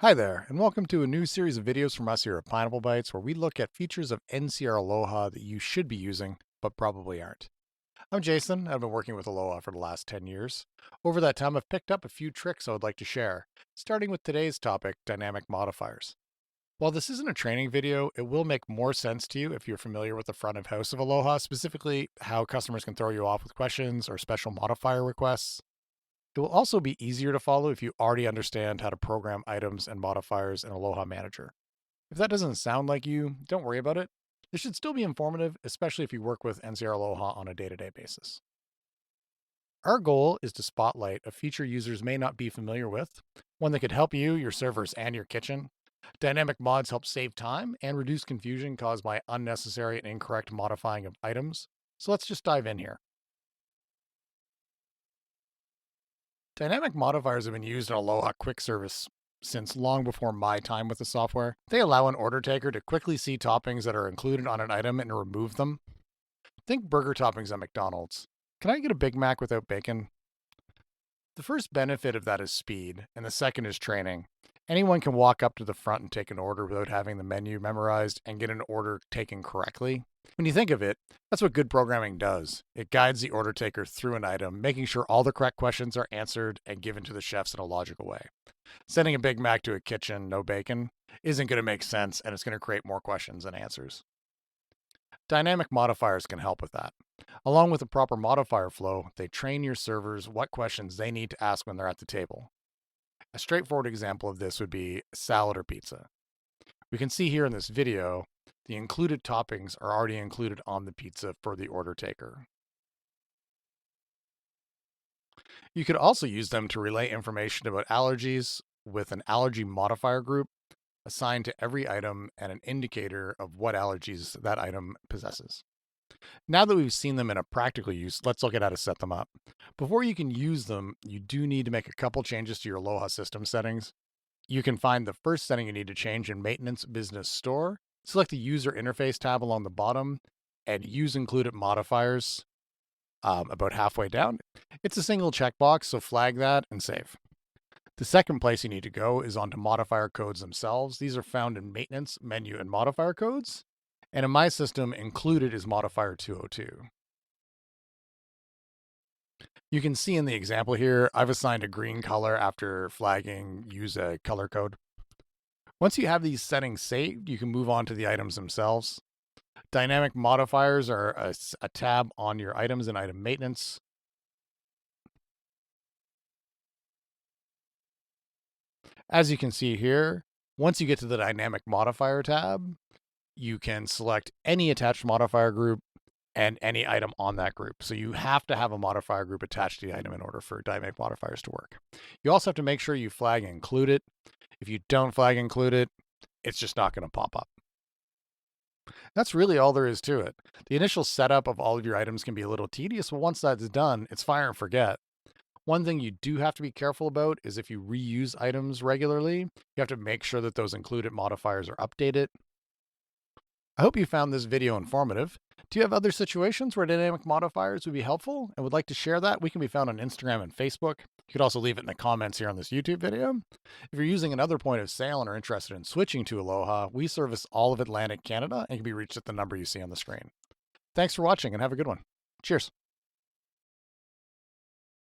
Hi there, and welcome to a new series of videos from us here at Pineapple Bytes, where we look at features of NCR Aloha that you should be using, but probably aren't. I'm Jason. I've been working with Aloha for the last 10 years. Over that time, I've picked up a few tricks I would like to share, starting with today's topic, dynamic modifiers. While this isn't a training video, it will make more sense to you if you're familiar with the front of house of Aloha, specifically how customers can throw you off with questions or special modifier requests. It will also be easier to follow if you already understand how to program items and modifiers in Aloha Manager. If that doesn't sound like you, don't worry about it. This should still be informative, especially if you work with NCR Aloha on a day to day basis. Our goal is to spotlight a feature users may not be familiar with, one that could help you, your servers, and your kitchen. Dynamic mods help save time and reduce confusion caused by unnecessary and incorrect modifying of items. So let's just dive in here. Dynamic modifiers have been used in Aloha Quick Service since long before my time with the software. They allow an order taker to quickly see toppings that are included on an item and remove them. Think burger toppings at McDonald's. Can I get a Big Mac without bacon? The first benefit of that is speed, and the second is training. Anyone can walk up to the front and take an order without having the menu memorized and get an order taken correctly. When you think of it, that's what good programming does. It guides the order taker through an item, making sure all the correct questions are answered and given to the chefs in a logical way. Sending a Big Mac to a kitchen, no bacon, isn't going to make sense, and it's going to create more questions than answers. Dynamic modifiers can help with that. Along with the proper modifier flow, they train your servers what questions they need to ask when they're at the table. A straightforward example of this would be salad or pizza. We can see here in this video, the included toppings are already included on the pizza for the order taker. You could also use them to relay information about allergies with an allergy modifier group assigned to every item and an indicator of what allergies that item possesses. Now that we've seen them in a practical use, let's look at how to set them up. Before you can use them, you do need to make a couple changes to your Aloha system settings. You can find the first setting you need to change in Maintenance Business Store. Select the User Interface tab along the bottom and Use Included Modifiers about halfway down. It's a single checkbox, so flag that and save. The second place you need to go is onto modifier codes themselves. These are found in Maintenance, Menu, and Modifier Codes. And in my system, included is modifier 202. You can see in the example here, I've assigned a green color after flagging use a color code. Once you have these settings saved, you can move on to the items themselves. Dynamic modifiers are a tab on your items in item maintenance. As you can see here, once you get to the dynamic modifier tab, you can select any attached modifier group and any item on that group. So you have to have a modifier group attached to the item in order for dynamic modifiers to work. You also have to make sure you flag include it. If you don't flag include it, it's just not going to pop up. That's really all there is to it. The initial setup of all of your items can be a little tedious, but once that's done, it's fire and forget. One thing you do have to be careful about is if you reuse items regularly, you have to make sure that those included modifiers are updated. I hope you found this video informative. Do you have other situations where dynamic modifiers would be helpful and would like to share that? We can be found on Instagram and Facebook. You could also leave it in the comments here on this YouTube video. If you're using another point of sale and are interested in switching to Aloha, we service all of Atlantic Canada and can be reached at the number you see on the screen. Thanks for watching and have a good one. Cheers.